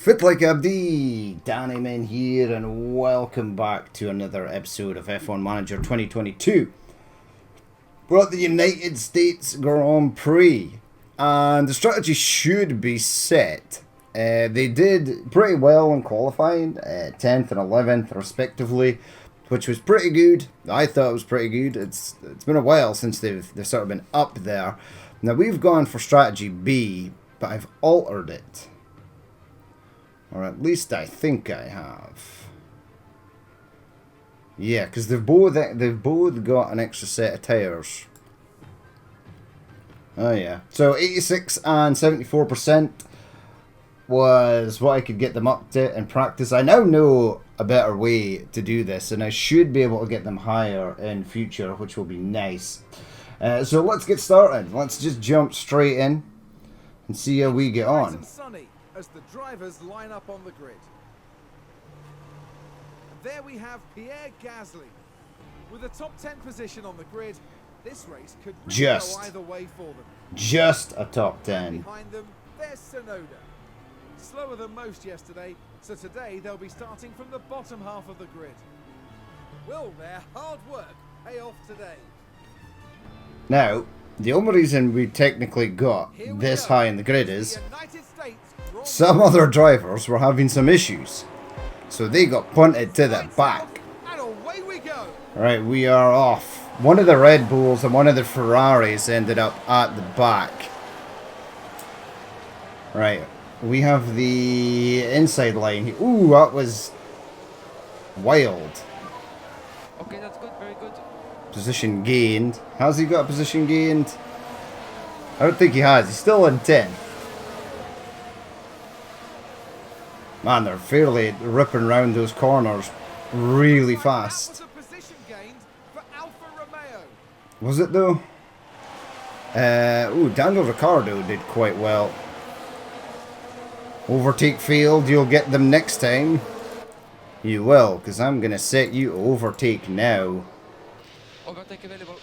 Fit like Abdi, Danny Man here, and welcome back to another episode of F1 Manager 2022. We're at the United States Grand Prix, and the strategy should be set. They did pretty well in qualifying, 10th and 11th respectively, which was pretty good. I thought it was pretty good. It's been a while since they've sort of been up there. Now we've gone for strategy B, but I've altered it. Or at least I think I have. Yeah, because they've both got an extra set of tires. Oh yeah. So 86 and 74% was what I could get them up to in practice. I now know a better way to do this, and I should be able to get them higher in future, which will be nice. So let's get started. Let's just jump straight in and see how we get on. As the drivers line up on the grid. And there we have Pierre Gasly. With a top 10 position on the grid, this race could really go either way for them. Just a top 10. Behind them, there's Sonoda. Slower than most yesterday, so today they'll be starting from the bottom half of the grid. Will their hard work pay off today? Now, the only reason we technically got this high in the grid is some other drivers were having some issues, so they got punted to the back. And away we go. Right, we are off. One of the Red Bulls and one of the Ferraris ended up at the back. Right, we have the inside line. Ooh, that was wild. Okay, that's good, very good. Position gained. Has he got a position gained? I don't think he has. He's still in 10th. Man, they're fairly ripping around those corners really fast. Was it though? Ooh, Daniel Ricciardo did quite well. Overtake failed. You'll get them next time. You will, because I'm going to set you to overtake now. Overtake available.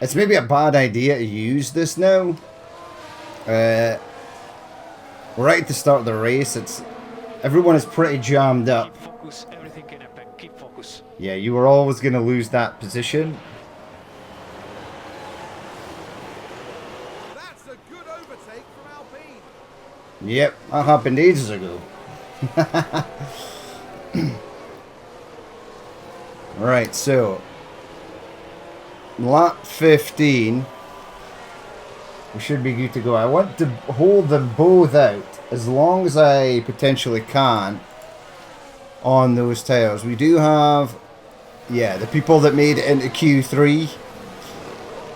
It's maybe a bad idea to use this now. Right at the start of the race, everyone is pretty jammed up. Keep focus, everything can happen. Keep focus. Yeah, you were always going to lose that position. That's a good overtake from Alpine. Yep, that happened ages ago. Right, so lap 15. We should be good to go. I want to hold them both out as long as I potentially can on those tires. We do have, yeah, the people that made it into Q3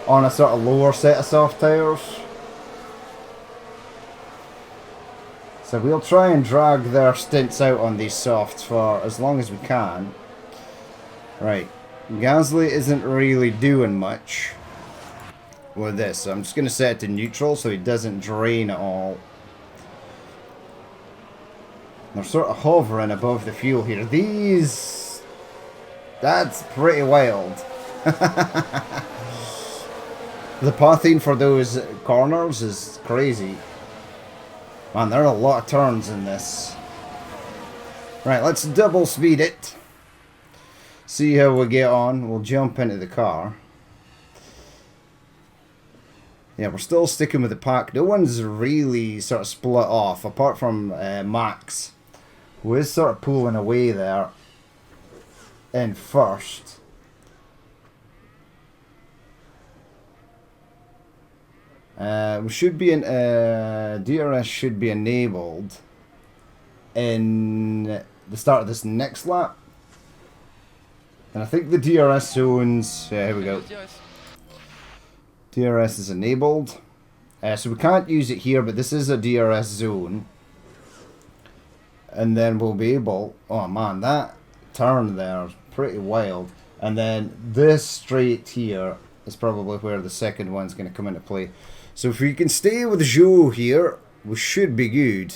on a sort of lower set of soft tires. So we'll try and drag their stints out on these softs for as long as we can. Right, Gasly isn't really doing much with this, so I'm just going to set it to neutral so he doesn't drain at all. They're sort of hovering above the fuel here. That's pretty wild. The pathing for those corners is crazy. Man, there are a lot of turns in this. Right, let's double speed it. See how we get on. We'll jump into the car. Yeah, we're still sticking with the pack. No one's really sort of split off, apart from Max, who is sort of pulling away there in first. We should be in DRS should be enabled in the start of this next lap, and I think the DRS zones. Yeah, here we go. DRS is enabled, so we can't use it here, but this is a DRS zone, and then we'll be able. Oh man, that turn there is pretty wild, and then this straight here is probably where the second one's going to come into play. So if we can stay with Joe here, we should be good.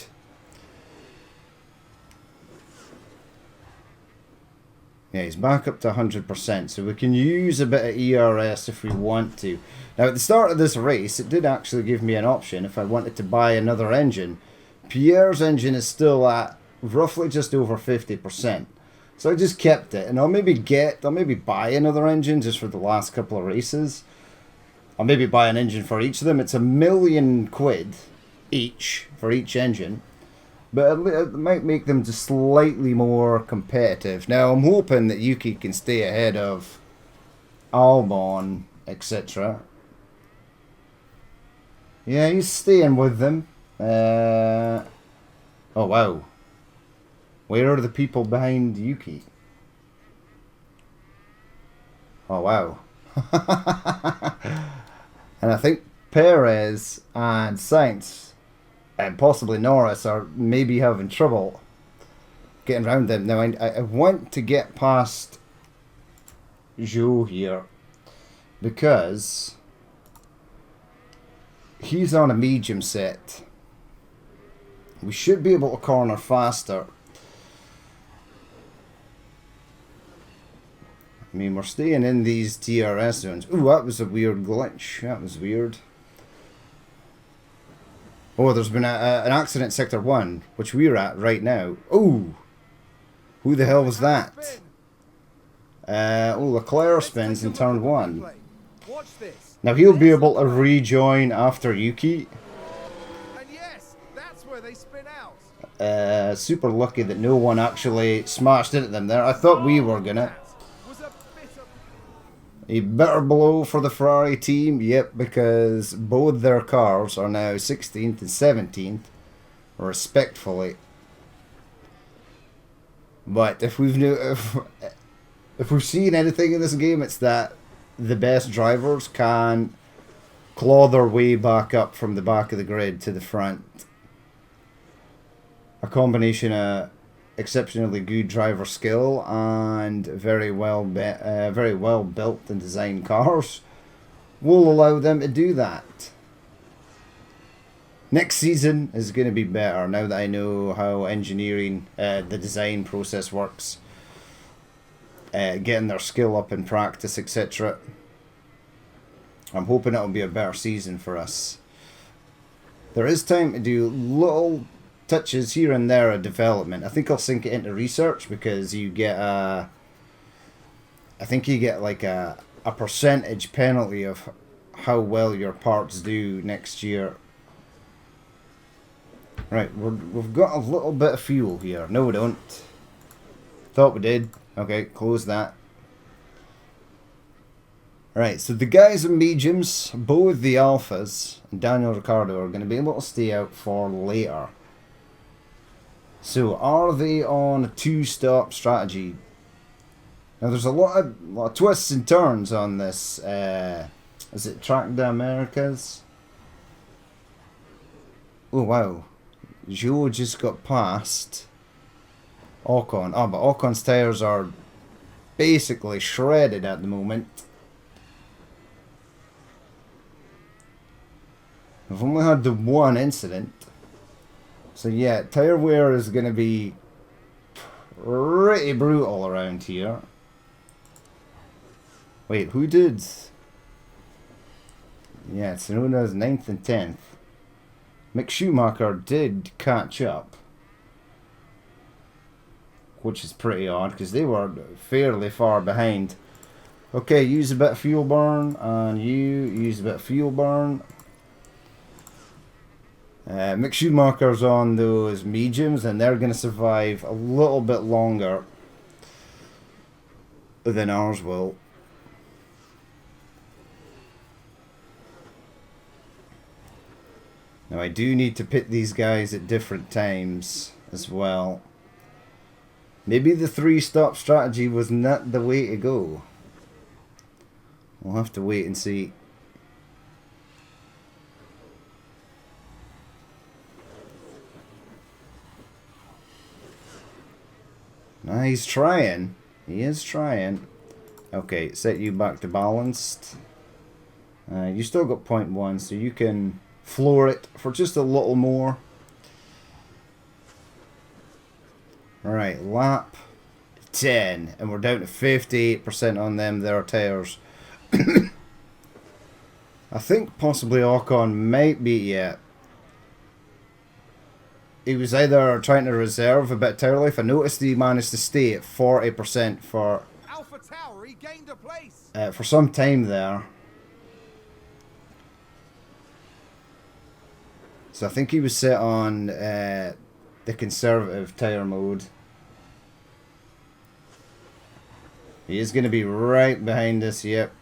Yeah, he's back up to 100%, so we can use a bit of ERS if we want to. Now, at the start of this race, it did actually give me an option if I wanted to buy another engine Pierre's engine is still at roughly just over 50%. So I just kept it, and I'll maybe buy another engine just for the last couple of races. I'll maybe buy an engine for each of them. It's £1,000,000 each for each engine, but it might make them just slightly more competitive. Now I'm hoping that Yuki can stay ahead of Albon, etc. Yeah, he's staying with them. Oh wow. Where are the people behind Yuki? Oh wow. And I think Perez and Sainz and possibly Norris are maybe having trouble getting around them. Now I want to get past Joe here because he's on a medium set. We should be able to corner faster. I mean, we're staying in these DRS zones. Ooh, that was a weird glitch. That was weird. Oh, there's been an accident Sector 1, which we're at right now. Ooh! Who the hell was that? Oh, Leclerc spins in turn 1. Now he'll be able to rejoin after Yuki. And yes, that's where they spin out. Super lucky that no one actually smashed into them there. I thought we were gonna. A bitter blow for the Ferrari team, yep, because both their cars are now 16th and 17th, respectfully. But if we've seen anything in this game, it's that the best drivers can claw their way back up from the back of the grid to the front. A combination of exceptionally good driver skill and very well built and designed cars will allow them to do that. Next season is going to be better now that I know how engineering, the design process works, getting their skill up in practice, etc. I'm hoping it'll be a better season for us. There is time to do little touches here and there of development. I think I'll sink it into research because you get I think you get like a percentage penalty of how well your parts do next year. Right, we've got a little bit of fuel here. No, we don't. Thought we did. Okay, close that. Right, so the guys in mediums, both the Alphas and Daniel Ricciardo, are going to be able to stay out for later. So, are they on a two-stop strategy? Now, there's a lot of twists and turns on this. Is it Track the Americas? Oh, wow. Joe just got past Ocon. Oh, but Ocon's tyres are basically shredded at the moment. We've only had the one incident. So yeah, tyre wear is going to be pretty brutal around here. Wait, who did? Yeah, it's known as 9th and 10th. Mick Schumacher did catch up, which is pretty odd because they were fairly far behind. Okay, use a bit of fuel burn, and you use a bit of fuel burn. Mick Schumacher's on those mediums, and they're going to survive a little bit longer than ours will. Now I do need to pit these guys at different times as well. Maybe the three-stop strategy was not the way to go. We'll have to wait and see. Nah, he's trying. He is trying. Okay, set you back to balanced. You still got 0.1, so you can floor it for just a little more. Alright, lap 10. And we're down to 58% on them, their tyres. I think possibly Ocon might be, yeah. he was either trying to reserve a bit of tire life. I noticed he managed to stay at 40% Alpha Tauri gained a place. for some time there. So I think he was set on the conservative tire mode. He is going to be right behind us, yep.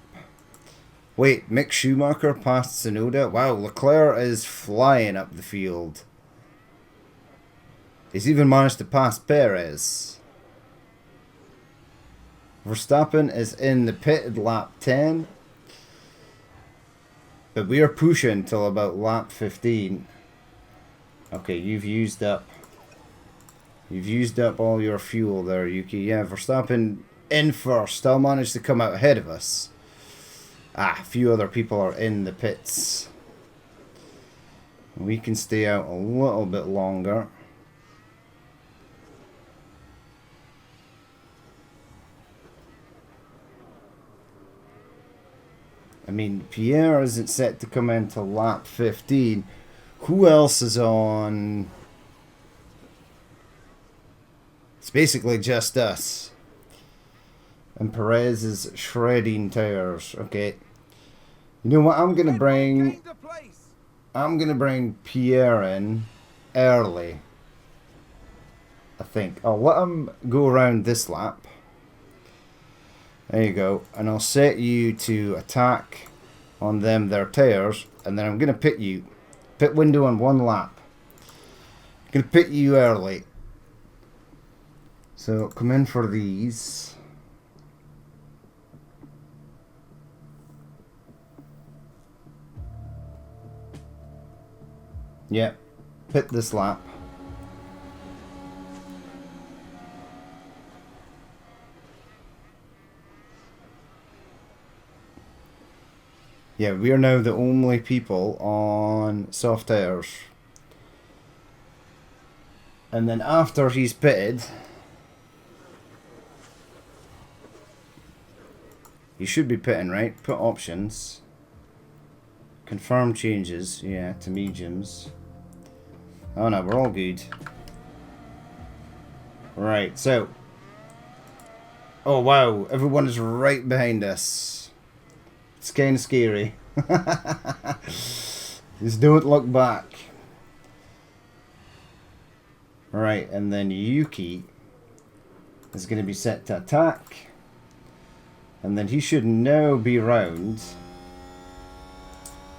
Wait, Mick Schumacher passed Tsunoda? Wow, Leclerc is flying up the field. He's even managed to pass Perez. Verstappen is in the pit at lap 10. But we are pushing till about lap 15. Okay, you've used up all your fuel there, Yuki. Yeah, Verstappen in first. Still managed to come out ahead of us. A few other people are in the pits. We can stay out a little bit longer. I mean, Pierre isn't set to come in till lap 15. Who else is on? It's basically just us. And Perez is shredding tires. Okay. You know what? I'm gonna bring Pierre in early. I think. I'll let him go around this lap. There you go. And I'll set you to attack on their tires. And then I'm gonna pit you. Pit window on one lap. I'm gonna pit you early. So come in for these. Yep, pit this lap. Yeah, we are now the only people on soft tires. And then after he's pitted, you should be pitting, right? Put options. Confirm changes, yeah, to mediums. Oh no, we're all good. Right, so. Oh wow, everyone is right behind us. It's kind of scary. Just don't look back. Right, and then Yuki is going to be set to attack. And then he should now be round.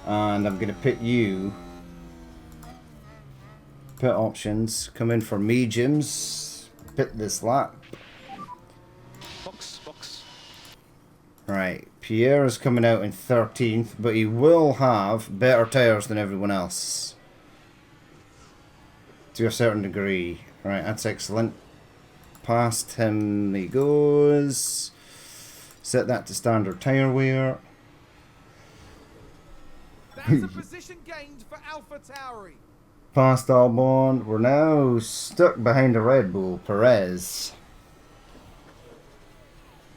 And I'm going to pit you. Pit options. Come in for mediums. Pit this lap. Box. Right. Pierre is coming out in 13th. But he will have better tyres than everyone else. To a certain degree. Right. That's excellent. Past him he goes. Set that to standard tyre wear. That's a position gained for Alpha Tauri. Past Albon. We're now stuck behind a Red Bull, Perez.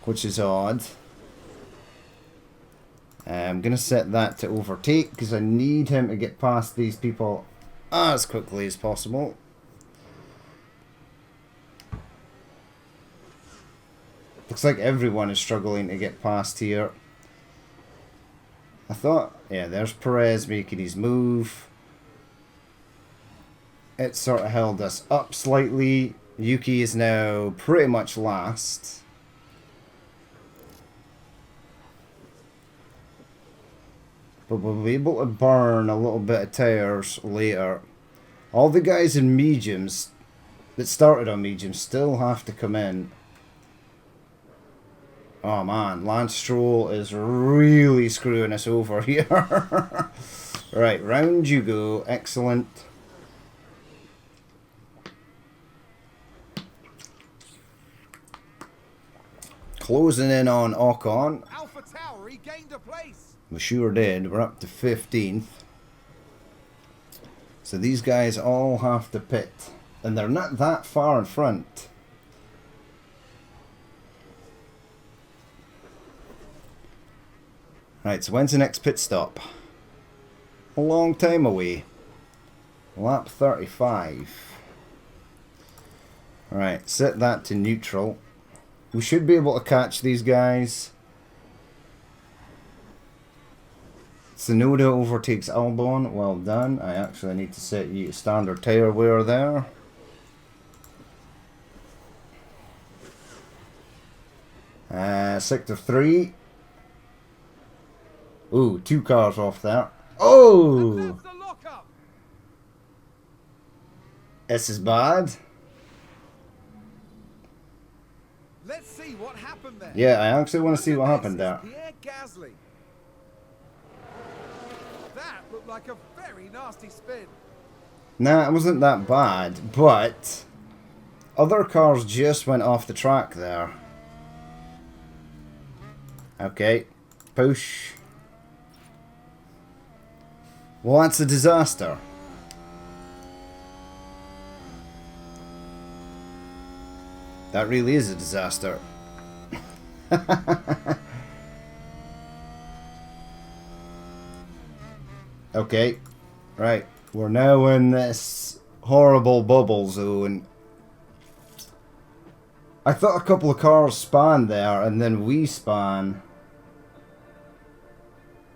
Which is odd. I'm going to set that to overtake because I need him to get past these people as quickly as possible. Looks like everyone is struggling to get past here. I thought, yeah, there's Perez making his move. It sort of held us up slightly. Yuki is now pretty much last. But we'll be able to burn a little bit of tyres later. All the guys in mediums that started on mediums still have to come in. Oh man, Lance Stroll is really screwing us over here. Right, round you go. Excellent. Closing in on Ocon. Alpha Tauri gained a place. We sure did. We're up to 15th. So these guys all have to pit. And they're not that far in front. Right, so when's the next pit stop? A long time away. Lap 35. Right, set that to neutral. We should be able to catch these guys. Tsunoda overtakes Albon. Well done. I actually need to set you standard tyre wear there. Sector 3. Ooh, 2 cars off there. Oh! That's the lockup. This is bad. Let's see what happened there. Yeah, I actually want to see what happened there. Pierre Gasly. That looked like a very nasty spin. Nah, it wasn't that bad, but other cars just went off the track there. Okay, push. Well, that's a disaster. That really is a disaster. Okay, right. We're now in this horrible bubble zone. I thought a couple of cars spanned there, and then we span.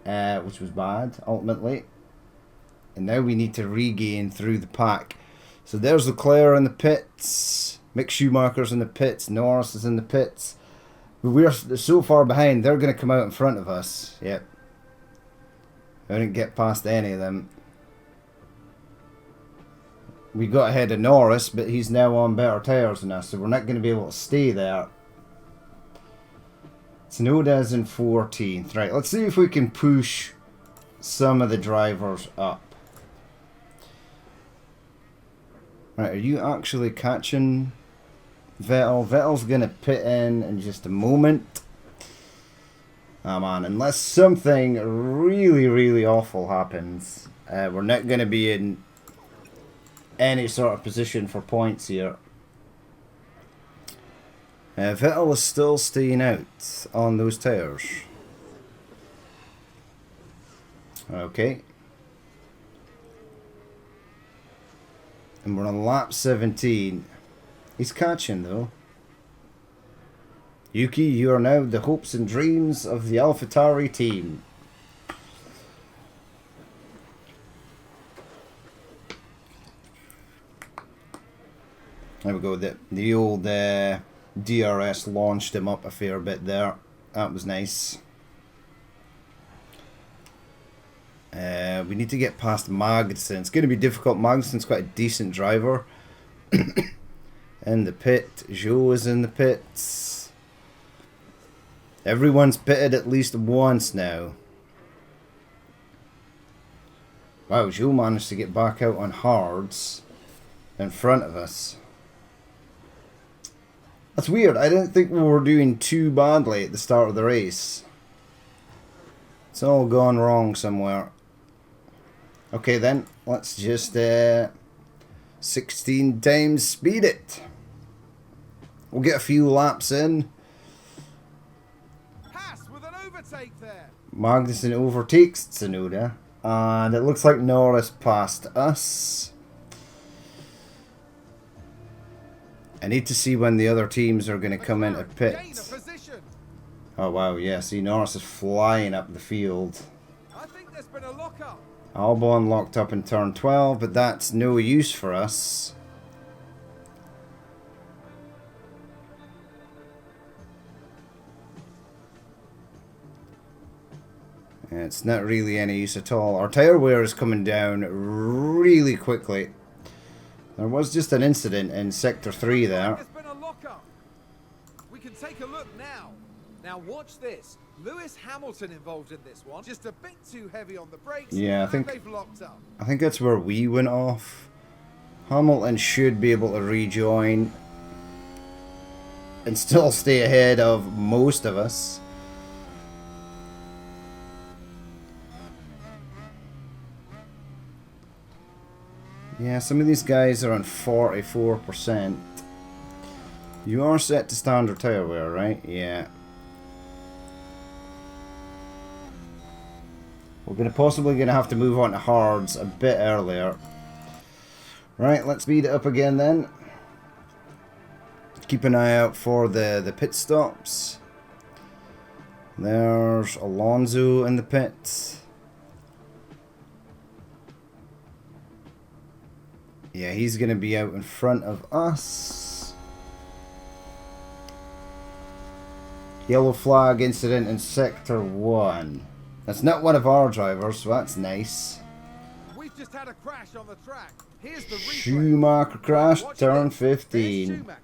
Which was bad, ultimately. And now we need to regain through the pack. So there's Leclerc in the pits. Mick Schumacher's in the pits. Norris is in the pits. But we're so far behind, they're going to come out in front of us. Yep. I didn't get past any of them. We got ahead of Norris, but he's now on better tyres than us, so we're not going to be able to stay there. Tsunoda's in 14th. Right, let's see if we can push some of the drivers up. Right, are you actually catching Vettel? Vettel's going to pit in just a moment. Oh man, unless something really, really awful happens, we're not going to be in any sort of position for points here. Vettel is still staying out on those tyres. Okay. And we're on lap 17. He's catching though. Yuki, you are now the hopes and dreams of the AlphaTauri team. There we go. The old DRS launched him up a fair bit there. That was nice. We need to get past Magnussen. It's going to be difficult. Magnussen's quite a decent driver. In the pit. Joe is in the pits. Everyone's pitted at least once now. Wow, Joe managed to get back out on hards in front of us. That's weird. I didn't think we were doing too badly at the start of the race. It's all gone wrong somewhere. Okay then, let's just 16 times speed it. We'll get a few laps in. Haas with an overtake there. Magnussen overtakes Tsunoda. And it looks like Norris passed us. I need to see when the other teams are going to come into pits. Oh wow, yeah, see Norris is flying up the field. I think there's been a lockup. Albon locked up in turn 12, but that's no use for us. It's not really any use at all. Our tyre wear is coming down really quickly. There was just an incident in Sector 3 there. There's been a lockup. We can take a look now. Now watch this. Lewis Hamilton involved in this one. Just a bit too heavy on the brakes. Yeah, and they've locked up. I think that's where we went off. Hamilton should be able to rejoin and still stay ahead of most of us. Yeah, some of these guys are on 44%. You are set to standard tyre wear, right? Yeah. We're possibly going to have to move on to hards a bit earlier. Right, let's speed it up again then. keep an eye out for the pit stops. There's Alonso in the pits. Yeah, he's going to be out in front of us. Yellow flag incident in Sector 1. That's not one of our drivers, so that's nice. We've just had a crash on the track. Here's the replay. Schumacher crashed, Watch turn this. 15. There's Schumacher.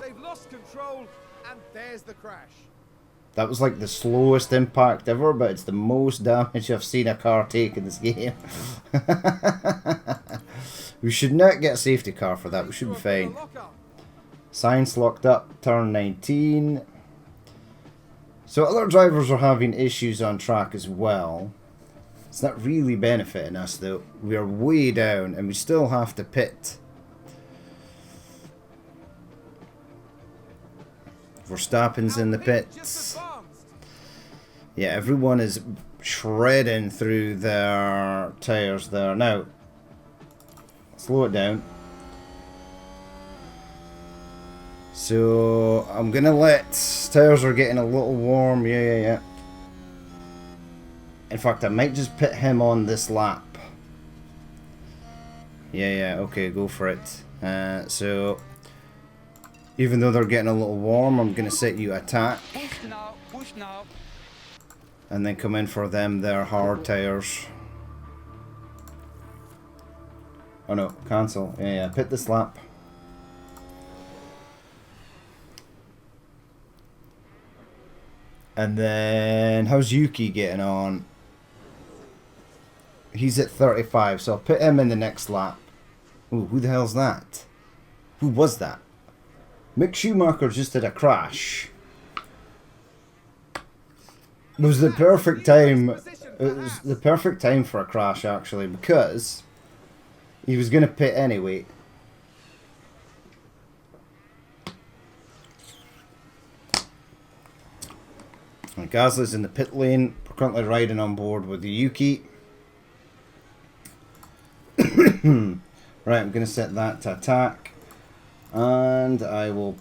They've lost control, and there's the crash. That was like the slowest impact ever, but it's the most damage I've seen a car take in this game. We should not get a safety car for that, we should be fine. Science locked up, turn 19. So other drivers are having issues on track as well. It's not really benefiting us though. We are way down and we still have to pit. Verstappen's in the pits. Yeah, everyone is shredding through their tyres there. Now, slow it down. So, I'm going to let... Tyres are getting a little warm. Yeah. In fact, I might just pit him on this lap. Yeah, okay, go for it. So, even though they're getting a little warm, I'm going to set you attack. Push now. And then come in for them, their hard tyres. Oh no, cancel. Yeah, pit this lap. And then, how's Yuki getting on? He's at 35, so I'll put him in the next lap. Ooh, who the hell's that? Who was that? Mick Schumacher just had a crash. It was the perfect time. It was the perfect time for a crash, actually, because he was going to pit anyway. And Gasly's in the pit lane. We're currently riding on board with the Yuki. Right, I'm going to set that to attack. And I will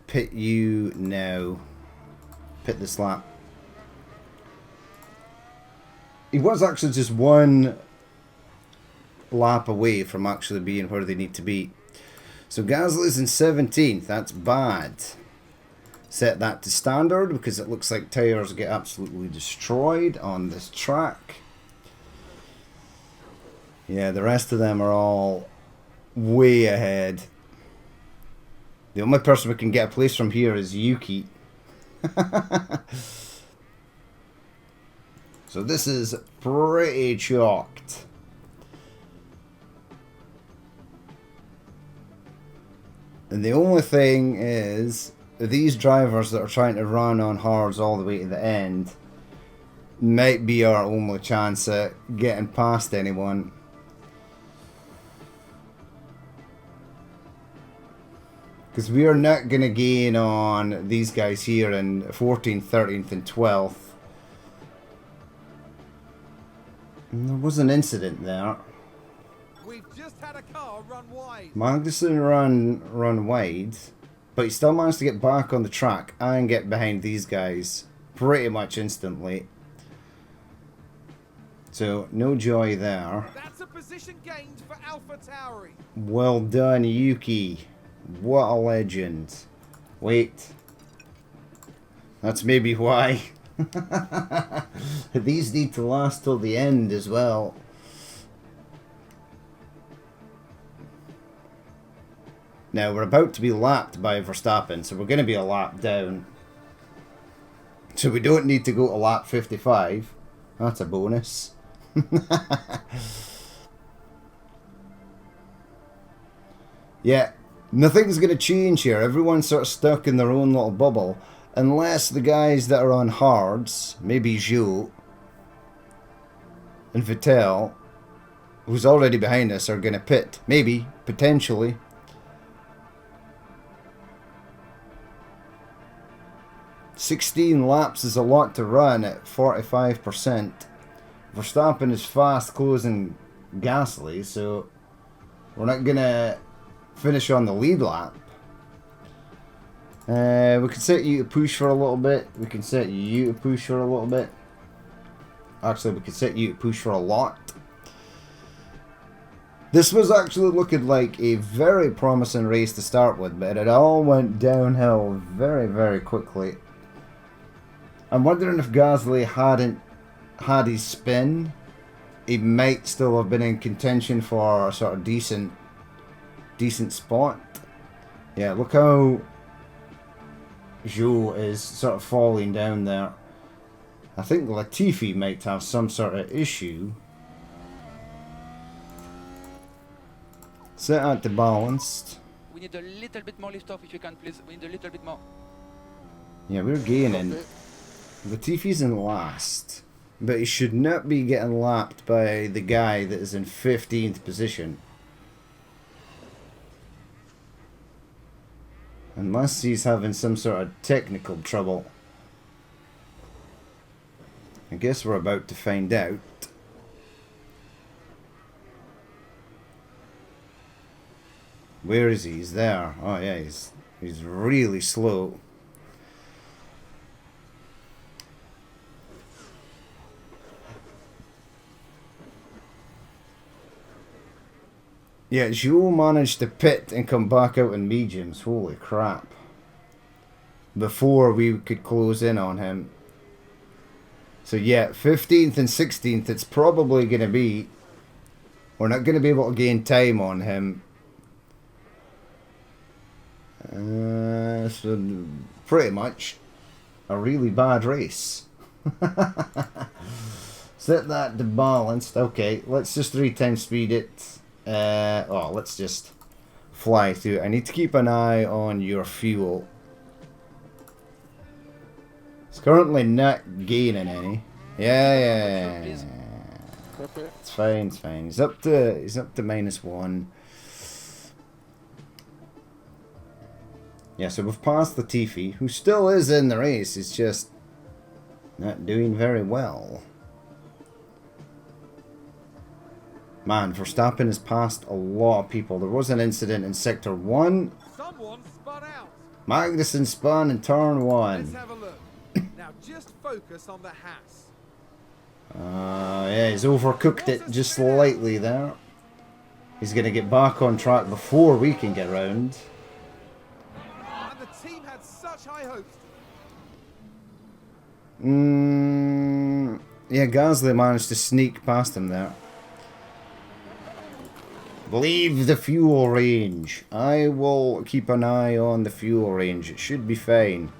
pit you now. Pit this lap. He was actually just one lap away from actually being where they need to be. So Gasly's in 17th. That's bad. Set that to standard because it looks like tyres get absolutely destroyed on this track. Yeah, the rest of them are all way ahead. The only person we can get a place from here is Yuki. So this is pretty chalked. And the only thing is, these drivers that are trying to run on hards all the way to the end might be our only chance at getting past anyone. Because we are not going to gain on these guys here in 14th, 13th and 12th. And there was an incident there. We've just had a car run wide. Magnussen run wide, but he still managed to get back on the track and get behind these guys pretty much instantly. So, no joy there. That's a position gained for AlphaTauri. Well done, Yuki. What a legend. Wait. That's maybe why. These need to last till the end as well. Now, we're about to be lapped by Verstappen, so we're going to be a lap down. So we don't need to go to lap 55. That's a bonus. Yeah, nothing's going to change here. Everyone's sort of stuck in their own little bubble. Unless the guys that are on hards, maybe Zhou and Vettel, who's already behind us, are going to pit. Maybe, potentially. "16 laps is a lot to run at 45%. Verstappen is fast closing Gasly, so We're not gonna finish on the lead lap. We can set you to push for a little bit. We can set you to push for a little bit. Actually, we can set you to push for a lot. This was actually looking like a very promising race to start with, but it all went downhill very, very quickly. I'm wondering if Gasly hadn't had his spin, he might still have been in contention for a sort of decent spot. Yeah, look how Zhou is sort of falling down there. I think Latifi might have some sort of issue. Set out the balanced. We need a little bit more lift off if you can, please. We need a little bit more. Yeah, we're gaining. Latifi's in last, but he should not be getting lapped by the guy that is in 15th position. Unless he's having some sort of technical trouble. I guess we're about to find out. Where is he? He's there. Oh yeah, he's really slow. Yeah, Zhou managed to pit and come back out in mediums. Holy crap. Before we could close in on him. So yeah, 15th and 16th, it's probably going to be... We're not going to be able to gain time on him. So pretty much a really bad race. Set that to balanced. Okay, let's just 3 times speed it. Let's just fly through. I need to keep an eye on your fuel. It's currently not gaining any. Yeah. It's fine, it's fine. He's up to -1. Yeah, so we've passed Latifi, who still is in the race. He's just not doing very well. Man, Verstappen has passed a lot of people. There was an incident in Sector 1. Someone spun out. Magnussen spun in Turn 1. Let's have a look. Now just focus on the Haas. Yeah, he's overcooked it just slightly there. He's going to get back on track before we can get round. And the team had such high hopes. Yeah, Gasly managed to sneak past him there. Leave the fuel range. I will keep an eye on the fuel range. It should be fine.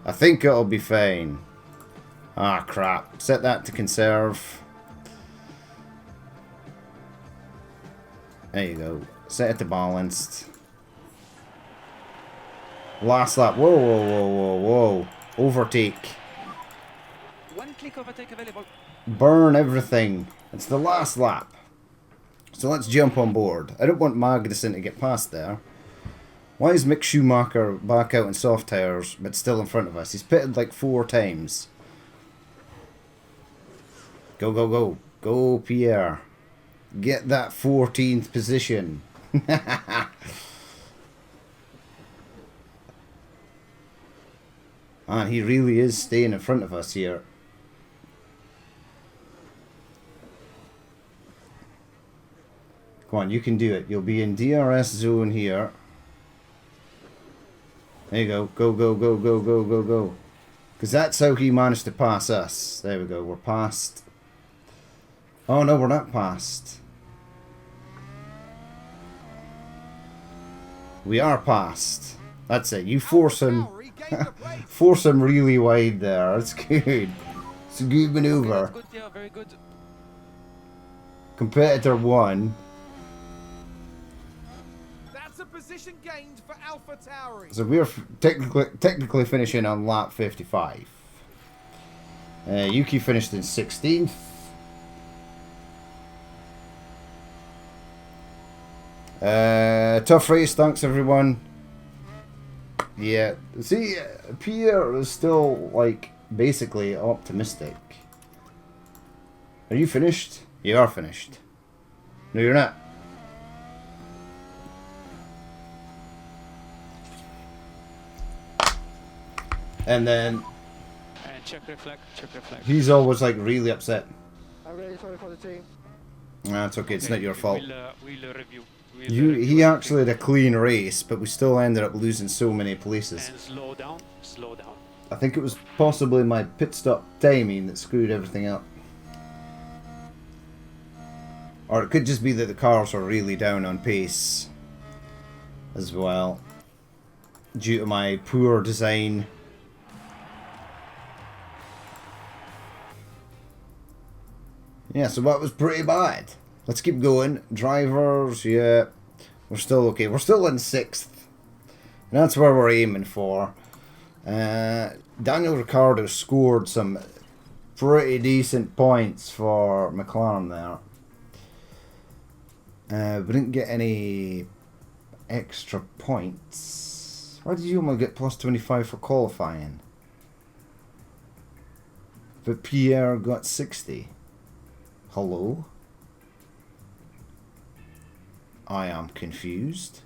I think it'll be fine. Ah, crap. Set that to conserve. There you go. Set it to balanced. Last lap. Whoa. Overtake. 1 click overtake available. Burn everything. It's the last lap. So let's jump on board. I don't want Magnussen to get past there. Why is Mick Schumacher back out in soft tyres but still in front of us? He's pitted like 4 times. Go. Go, Pierre. Get that 14th position. Man, he really is staying in front of us here. Come on, you can do it. You'll be in DRS zone here. There you go. Go. Because that's how he managed to pass us. There we go. We're past. Oh, no, we're not past. We are past. That's it. You force him. Force him really wide there. That's good. It's a good maneuver. Good, yeah, very good. Competitor 1. That's a position gained for Alpha Tauri. So we're technically finishing on lap 55. Yuki finished in 16th. Tough race, thanks everyone. Yeah, see, Pierre is still like basically optimistic. Are you finished? You are finished. No, you're not. And then And check reflect, check reflect. he's always like really upset. I'm really sorry for the team. That's okay, it's not your fault. We'll review. He actually had a clean race, but we still ended up losing so many places. And slow down, slow down. I think it was possibly my pit stop timing that screwed everything up. Or it could just be that the cars are really down on pace as well, due to my poor design. Yeah, so that was pretty bad. Let's keep going. Drivers, yeah, we're still okay. We're still in 6th. And that's where we're aiming for. Daniel Ricciardo scored some pretty decent points for McLaren there. We didn't get any extra points. Why did you only get plus 25 for qualifying? But Pierre got 60. Hello? I am confused.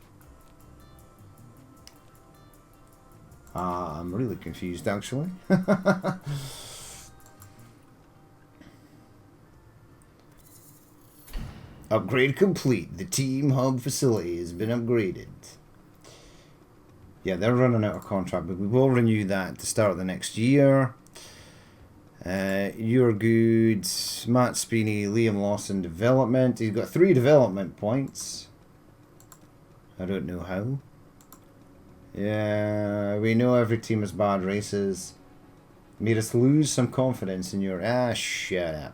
I'm really confused, actually. Upgrade complete. The team hub facility has been upgraded. Yeah, they're running out of contract, but we will renew that at the start of the next year. You're good. Matt Spiney, Liam Lawson, development. He's got 3 development points. I don't know how. Yeah, we know every team has bad races. Made us lose some confidence in your... shut up.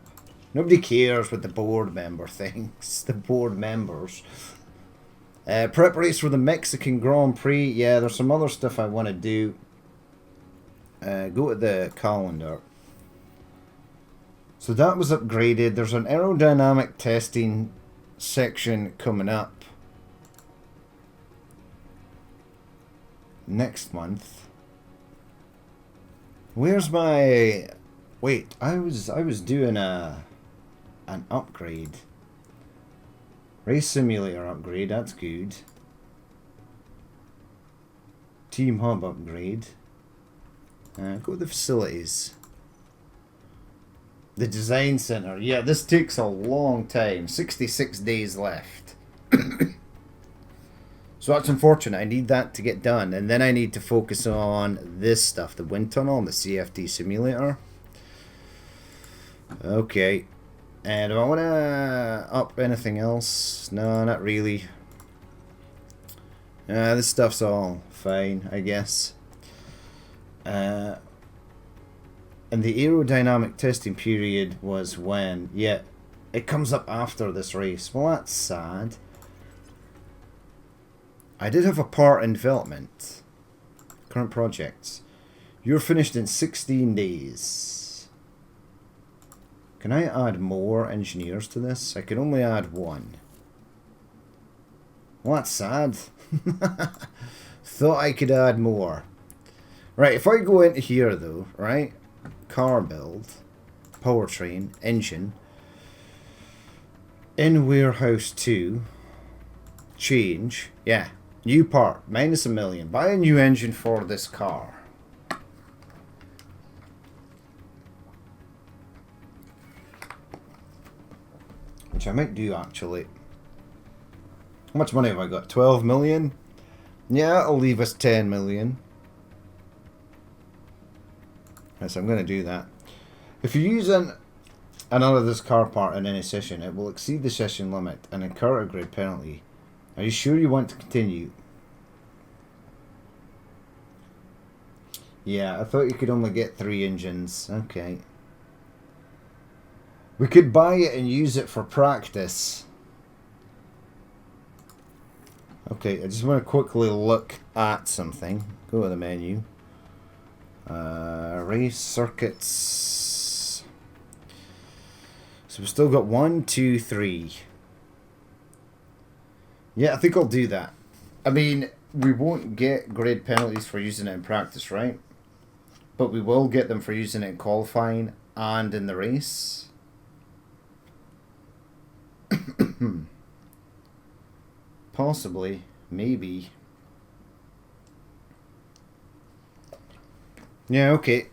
Nobody cares what the board member thinks. The board members. Prep race for the Mexican Grand Prix. Yeah, there's some other stuff I want to do. Go to the calendar. So that was upgraded. There's an aerodynamic testing section coming up next month. Where's my... Wait, I was doing an upgrade. Race simulator upgrade, that's good. Team hub upgrade. Go to the facilities. The design center. Yeah, this takes a long time. 66 days left. So that's unfortunate. I need that to get done. And then I need to focus on this stuff. The wind tunnel and the CFD simulator. Okay. And do I want to up anything else? No, not really. This stuff's all fine, I guess. And the aerodynamic testing period was when? Yeah, it comes up after this race. Well, that's sad. I did have a part in development. Current projects. You're finished in 16 days. Can I add more engineers to this? I can only add 1. Well, that's sad. Thought I could add more. Right, if I go into here though, right? Car build, powertrain, engine, in warehouse 2, change, yeah, new part, minus $1 million, buy a new engine for this car. Which I might do actually. How much money have I got? 12 million? Yeah, it'll leave us 10 million. So I'm going to do that. If you're using another of this car part in any session, it will exceed the session limit and incur a grid penalty. Are you sure you want to continue? Yeah, I thought you could only get 3 engines. Okay. We could buy it and use it for practice. Okay, I just want to quickly look at something. Go to the menu. Race circuits. So we've still got 1, 2, 3. Yeah, I think I'll do that. I mean, we won't get grid penalties for using it in practice, right? but we will get them for using it in qualifying and in the race. Possibly, maybe. Yeah, okay.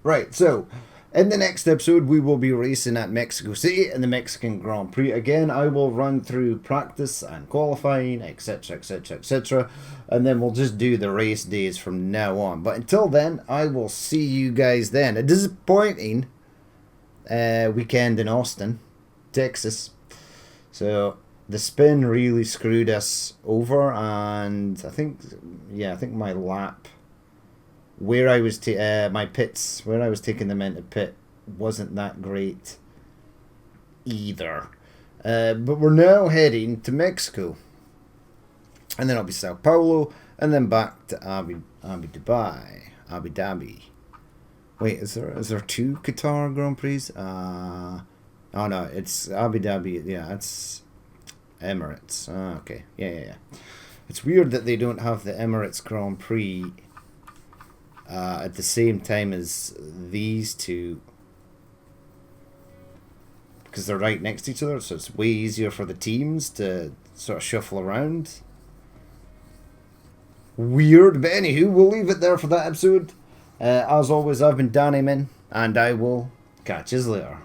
Right, so in the next episode, we will be racing at Mexico City in the Mexican Grand Prix. Again, I will run through practice and qualifying, etc., etc., etc., and then we'll just do the race days from now on. But until then, I will see you guys then. A disappointing weekend in Austin, Texas. So the spin really screwed us over, and I think my lap, where I was my pits, where I was taking them into pit, wasn't that great either. But we're now heading to Mexico, and then I'll be Sao Paulo, and then back to Abu Dhabi. Wait, is there two Qatar Grand Prix? Oh no, it's Abu Dhabi. Yeah, it's Emirates. Okay, yeah. It's weird that they don't have the Emirates Grand Prix at the same time as these two, because they're right next to each other, so it's way easier for the teams to sort of shuffle around. Weird, but anywho, we'll leave it there for that episode. As always, I've been Danny Min, and I will catch you later.